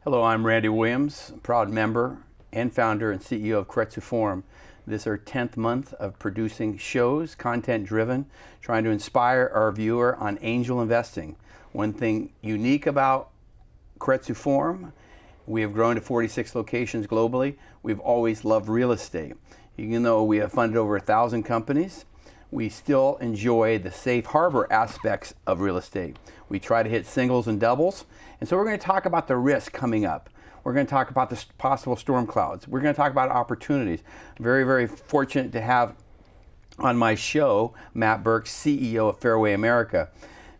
Hello, I'm Randy Williams, proud member and founder and CEO of Keiretsu Forum. This is our 10th month of producing shows, content-driven, trying to inspire our viewer on angel investing. One thing unique about Keiretsu Forum, we have grown to 46 locations globally. We've always loved real estate. Even though we have funded over 1,000 companies, we still enjoy the safe harbor aspects of real estate. We try to hit singles and doubles. And so we're going to talk about the risk coming up. We're going to talk about the possible storm clouds. We're going to talk about opportunities. Very, very fortunate to have on my show Matt Burk, CEO of Fairway America.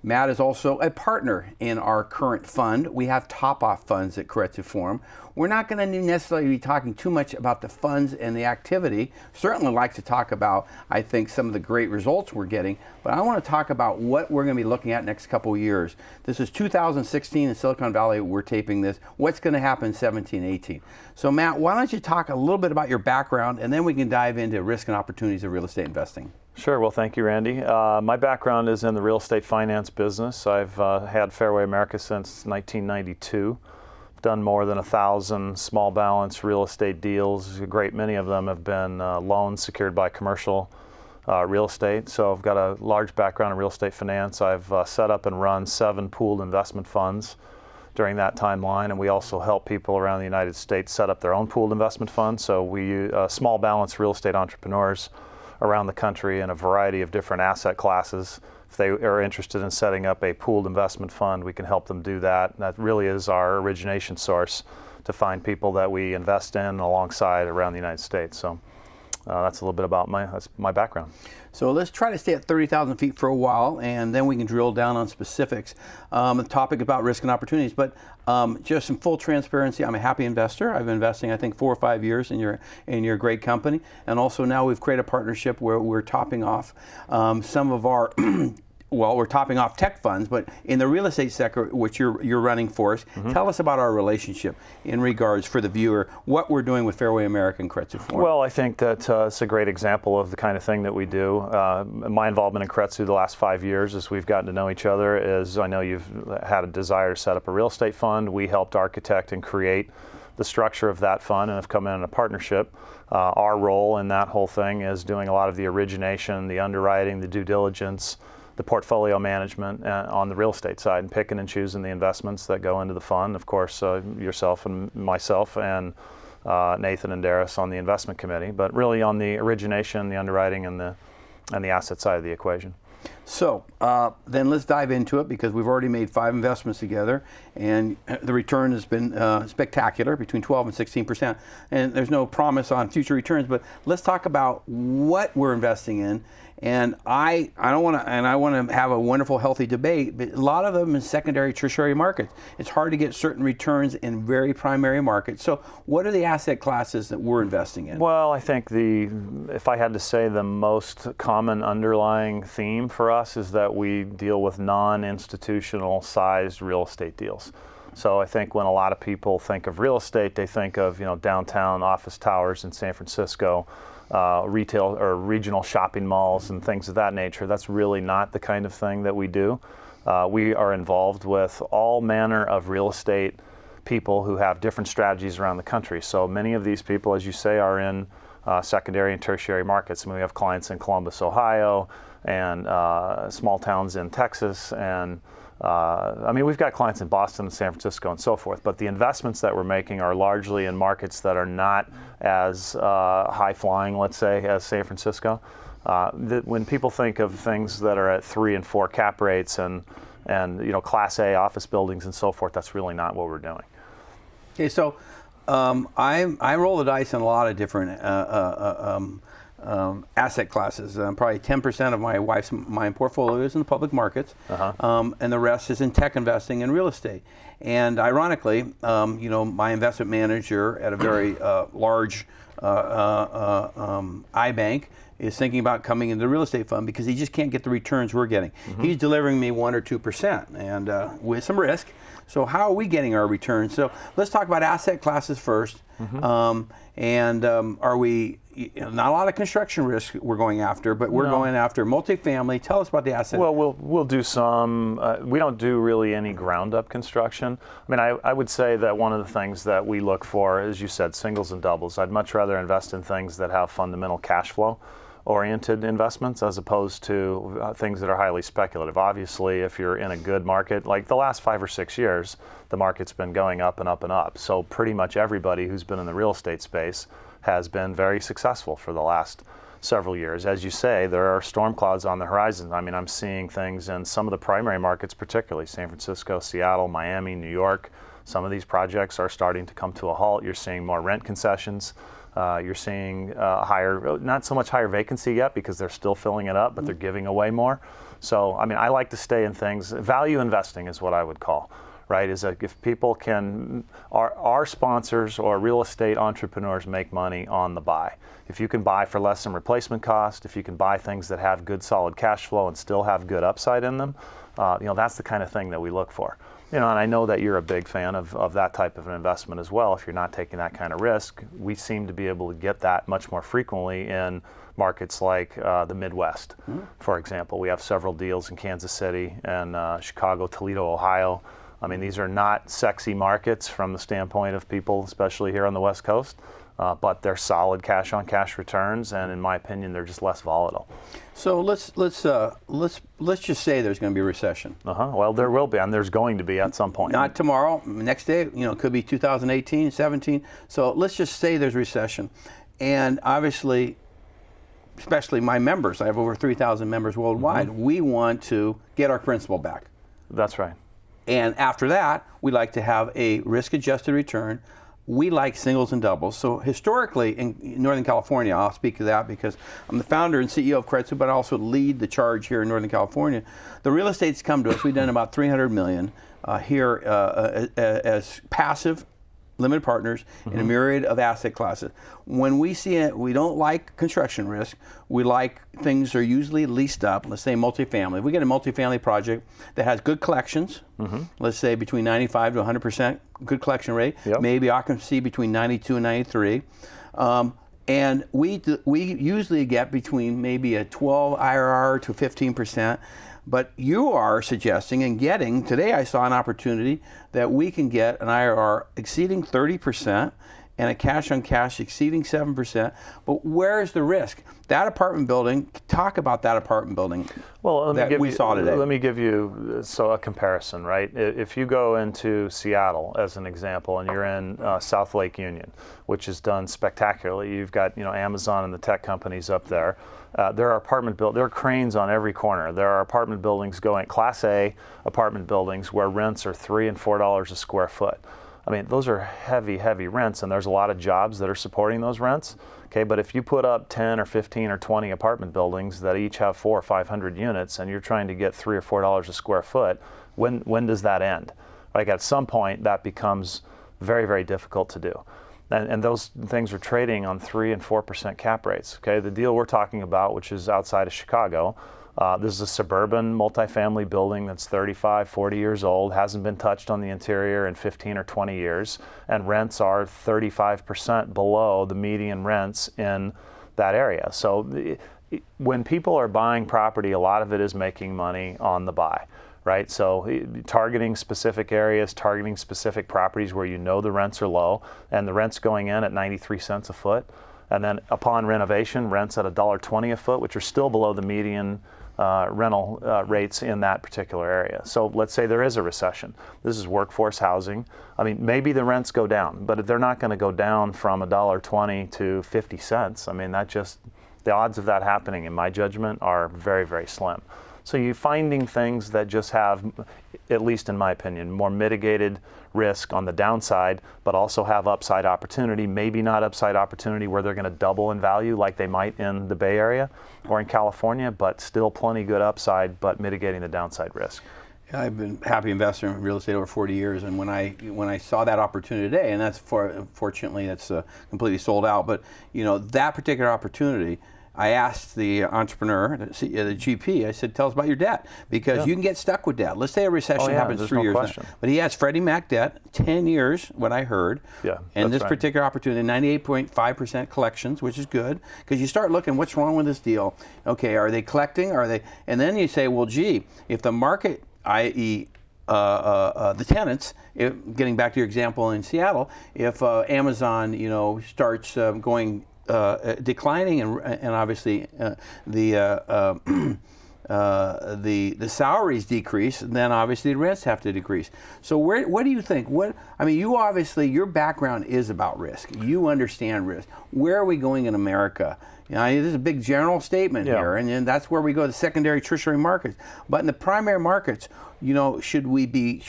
Matt is also a partner in our current fund. We have top-off funds at Keiretsu Forum. We're not going to necessarily be talking too much about the funds and the activity. Certainly like to talk about, I think, some of the great results we're getting, but I want to talk about what we're going to be looking at next couple of years. This is 2016 in Silicon Valley. We're taping this. What's going to happen in 17, 18? So Matt, why don't you talk a little bit about your background, and then we can dive into risk and opportunities of real estate investing. Sure. Well, thank you, Randy. My background is in the real estate finance business. I've had Fairway America since 1992. Done more than 1,000 small balance real estate deals. A great many of them have been loans secured by commercial real estate. So I've got a large background in real estate finance. I've set up and run 7 pooled investment funds during that timeline, and we also help people around the United States set up their own pooled investment funds. So we small balance real estate entrepreneurs around the country in a variety of different asset classes. If they are interested in setting up a pooled investment fund, we can help them do that. And that really is our origination source to find people that we invest in alongside around the United States. So that's a little bit about my background. So let's try to stay at 30,000 feet for a while, and then we can drill down on specifics. The topic about risk and opportunities, but just some full transparency, I'm a happy investor. I've been investing, I think, 4 or 5 years in your great company, and also now we've created a partnership where we're topping off some of our well, we're topping off tech funds, but in the real estate sector, which you're running for us, tell us about our relationship in regards, for the viewer, what we're doing with Fairway America and Keiretsu Forum. Well, I think that it's a great example of the kind of thing that we do. My involvement in Keiretsu the last 5 years, as we've gotten to know each other, is I know you've had a desire to set up a real estate fund. We helped architect and create the structure of that fund and have come in a partnership. Our role in that whole thing is doing a lot of the origination, the underwriting, the due diligence, the portfolio management on the real estate side, and picking and choosing the investments that go into the fund. Of course, yourself and myself and Nathan and Darius on the investment committee, but really on the origination, the underwriting, and the asset side of the equation. So then let's dive into it, because we've already made 5 investments together, and the return has been spectacular, between 12 and 16%. And there's no promise on future returns, but let's talk about what we're investing in. And I want to have a wonderful, healthy debate, but a lot of them in secondary, tertiary markets. It's hard to get certain returns in very primary markets. So what are the asset classes that we're investing in? Well, I think if I had to say, the most common underlying theme for us is that we deal with non-institutional sized real estate deals. So I think when a lot of people think of real estate, they think of downtown office towers in San Francisco, retail or regional shopping malls and things of that nature. That's really not the kind of thing that we do. We are involved with all manner of real estate people who have different strategies around the country. So many of these people, as you say, are in secondary and tertiary markets. I mean, we have clients in Columbus, Ohio, and small towns in Texas, and I mean, we've got clients in Boston and San Francisco and so forth, but the investments that we're making are largely in markets that are not as high-flying, let's say, as San Francisco. When people think of things that are at 3 and 4 cap rates and Class A office buildings and so forth, that's really not what we're doing. Okay, so I roll the dice in a lot of different asset classes. Probably 10% of my portfolio is in the public markets, and the rest is in tech investing and real estate. And ironically, my investment manager at a very large iBank is thinking about coming into the real estate fund because he just can't get the returns we're getting. He's delivering me 1 or 2%, and with some risk. So how are we getting our returns? So let's talk about asset classes first. Are we, not a lot of construction risk we're going after, but we're going after multifamily. Tell us about the asset. Well, we'll do some, we don't do really any ground up construction. I mean, I would say that one of the things that we look for, as you said, singles and doubles. I'd much rather invest in things that have fundamental cash flow oriented investments as opposed to things that are highly speculative. Obviously, if you're in a good market, like the last 5 or 6 years, the market's been going up and up and up. So pretty much everybody who's been in the real estate space has been very successful for the last several years. As you say, there are storm clouds on the horizon. I mean, I'm seeing things in some of the primary markets, particularly San Francisco, Seattle, Miami, New York. Some of these projects are starting to come to a halt. You're seeing more rent concessions. You're seeing higher, not so much higher vacancy yet because they're still filling it up, but they're giving away more. So, I mean, I like to stay in things. Value investing is what I would call, right? Is that if people can, our sponsors or real estate entrepreneurs make money on the buy. If you can buy for less than replacement cost, if you can buy things that have good solid cash flow and still have good upside in them, that's the kind of thing that we look for. And I know that you're a big fan of that type of an investment as well. If you're not taking that kind of risk, we seem to be able to get that much more frequently in markets like the Midwest. For example, we have several deals in Kansas City and Chicago, Toledo, Ohio. I mean, these are not sexy markets from the standpoint of people, especially here on the West Coast, but they're solid cash-on-cash returns, and in my opinion, they're just less volatile. So let's just say there's going to be a recession. Well, there will be, and there's going to be at some point. Not tomorrow, next day. It could be 2018, 17. So let's just say there's a recession, and obviously, especially my members, I have over 3,000 members worldwide. We want to get our principal back. That's right. And after that, we like to have a risk-adjusted return. We like singles and doubles. So historically in Northern California, I'll speak to that because I'm the founder and CEO of Keiretsu, but I also lead the charge here in Northern California. The real estate's come to us. We've done about $300 million here as passive limited partners in a myriad of asset classes. When we see it, we don't like construction risk. We like things that are usually leased up. Let's say multifamily. If we get a multifamily project that has good collections, let's say between 95 to 100% good collection rate, maybe occupancy between 92 and 93. And we usually get between maybe a 12 IRR to 15%. But you are suggesting and getting, today I saw an opportunity that we can get an IRR exceeding 30% and a cash on cash exceeding 7%. But where is the risk? That apartment building, talk about that apartment building that we saw today. Let me give you a comparison, right? If you go into Seattle as an example and you're in South Lake Union, which is done spectacularly, you've got Amazon and the tech companies up there. There are cranes on every corner. There are apartment buildings going, Class A apartment buildings where rents are $3 and $4 a square foot. I mean, those are heavy, heavy rents, and there's a lot of jobs that are supporting those rents. Okay, but if you put up 10 or 15 or 20 apartment buildings that each have 400 or 500 units, and you're trying to get $3 or $4 a square foot, when does that end? Like at some point, that becomes very, very difficult to do. And those things are trading on 3% and 4% cap rates. Okay, the deal we're talking about, which is outside of Chicago, this is a suburban multifamily building that's 35, 40 years old, hasn't been touched on the interior in 15 or 20 years, and rents are 35% below the median rents in that area. So when people are buying property, a lot of it is making money on the buy. Right, so targeting specific areas, targeting specific properties where the rents are low, and the rent's going in at 93 cents a foot, and then upon renovation, rents at $1.20 a foot, which are still below the median rental rates in that particular area. So let's say there is a recession. This is workforce housing. I mean, maybe the rents go down, but they're not going to go down from $1.20 to 50 cents. I mean, the odds of that happening, in my judgment, are very, very slim. So you're finding things that just have, at least in my opinion, more mitigated risk on the downside, but also have upside opportunity, maybe not upside opportunity where they're going to double in value like they might in the Bay Area or in California, but still plenty good upside, but mitigating the downside risk. I've been a happy investor in real estate over 40 years, and when I saw that opportunity today, and fortunately that's completely sold out, but that particular opportunity, I asked the entrepreneur, the GP, I said, tell us about your debt, because you can get stuck with debt. Let's say a recession happens 3 years now. But he has Freddie Mac debt, 10 years, what I heard. Yeah, and this particular opportunity, 98.5% collections, which is good, because you start looking, what's wrong with this deal? Okay, are they collecting? Are they? And then you say, well, gee, if the market, i.e., the tenants, getting back to your example in Seattle, if Amazon, starts going declining, and obviously the salaries decrease, then obviously the rents have to decrease. So what do you think? You obviously, your background is about risk. You understand risk. Where are we going in America? This is a big general statement here, and then that's where we go to secondary, tertiary markets. But in the primary markets, should we be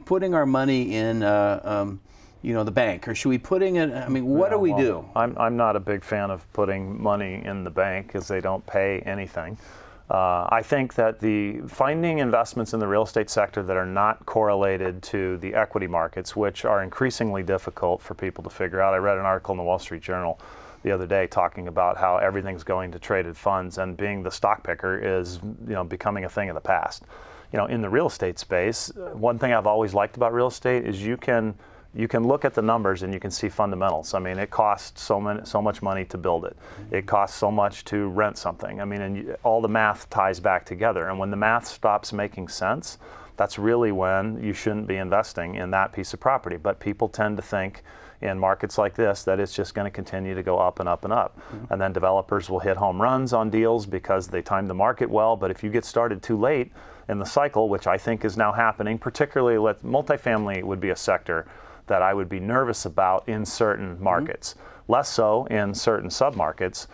putting our money in the bank, or should we putting it? What do we do? I'm not a big fan of putting money in the bank because they don't pay anything. I think that finding investments in the real estate sector that are not correlated to the equity markets, which are increasingly difficult for people to figure out. I read an article in the Wall Street Journal the other day talking about how everything's going to traded funds, and being the stock picker is becoming a thing of the past. In the real estate space, one thing I've always liked about real estate is you can look at the numbers and you can see fundamentals. It costs so much money to build it. It costs so much to rent something. And all the math ties back together. And when the math stops making sense, that's really when you shouldn't be investing in that piece of property. But people tend to think in markets like this that it's just going to continue to go up and up and up. And then developers will hit home runs on deals because they timed the market well. But if you get started too late in the cycle, which I think is now happening, particularly multifamily would be a sector that I would be nervous about in certain markets, less so in certain submarkets.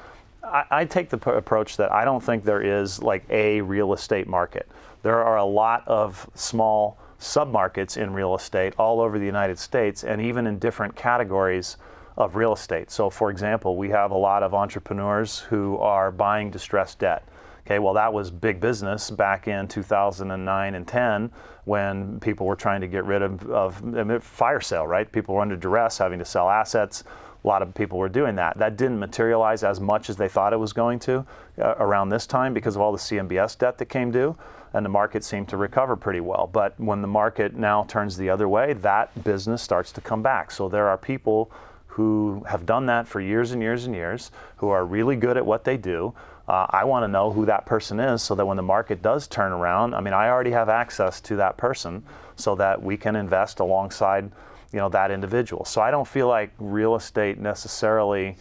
I take the approach that I don't think there is like a real estate market. There are a lot of small submarkets in real estate all over the United States, and even in different categories of real estate. So for example, we have a lot of entrepreneurs who are buying distressed debt. Okay, well, that was big business back in 2009 and 10 when people were trying to get rid of fire sale, right? People were under duress, having to sell assets. A lot of people were doing that. That didn't materialize as much as they thought it was going to around this time because of all the CMBS debt that came due, and the market seemed to recover pretty well. But when the market now turns the other way, that business starts to come back. So there are people who have done that for years and years and years, who are really good at what they do. I want to know who that person is so that when the market does turn around, I already have access to that person so that we can invest alongside that individual. So I don't feel like real estate necessarily,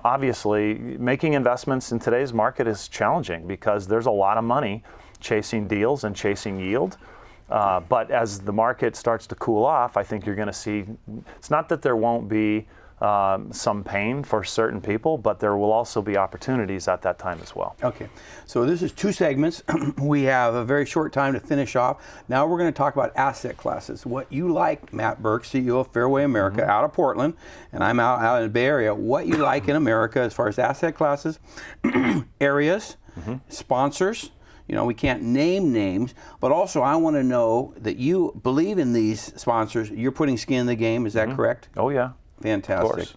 obviously making investments in today's market is challenging because there's a lot of money chasing deals and chasing yield. But as the market starts to cool off, I think you're going to see, it's not that there won't be some pain for certain people, but there will also be opportunities at that time as well. Okay, so this is 2 segments. We have a very short time to finish off. Now we're going to talk about asset classes. What you like, Matt Burk, CEO of Fairway America, out of Portland, and I'm out in the Bay Area. What you like in America as far as asset classes, areas, sponsors. We can't name names, but also I want to know that you believe in these sponsors. You're putting skin in the game. Is that correct? Oh, yeah. Fantastic. Of course.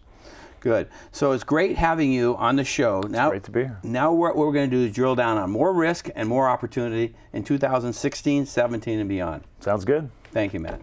Good. So it's great having you on the show. It's great to be here. Now what we're going to do is drill down on more risk and more opportunity in 2016, 17, and beyond. Sounds good. Thank you, Matt.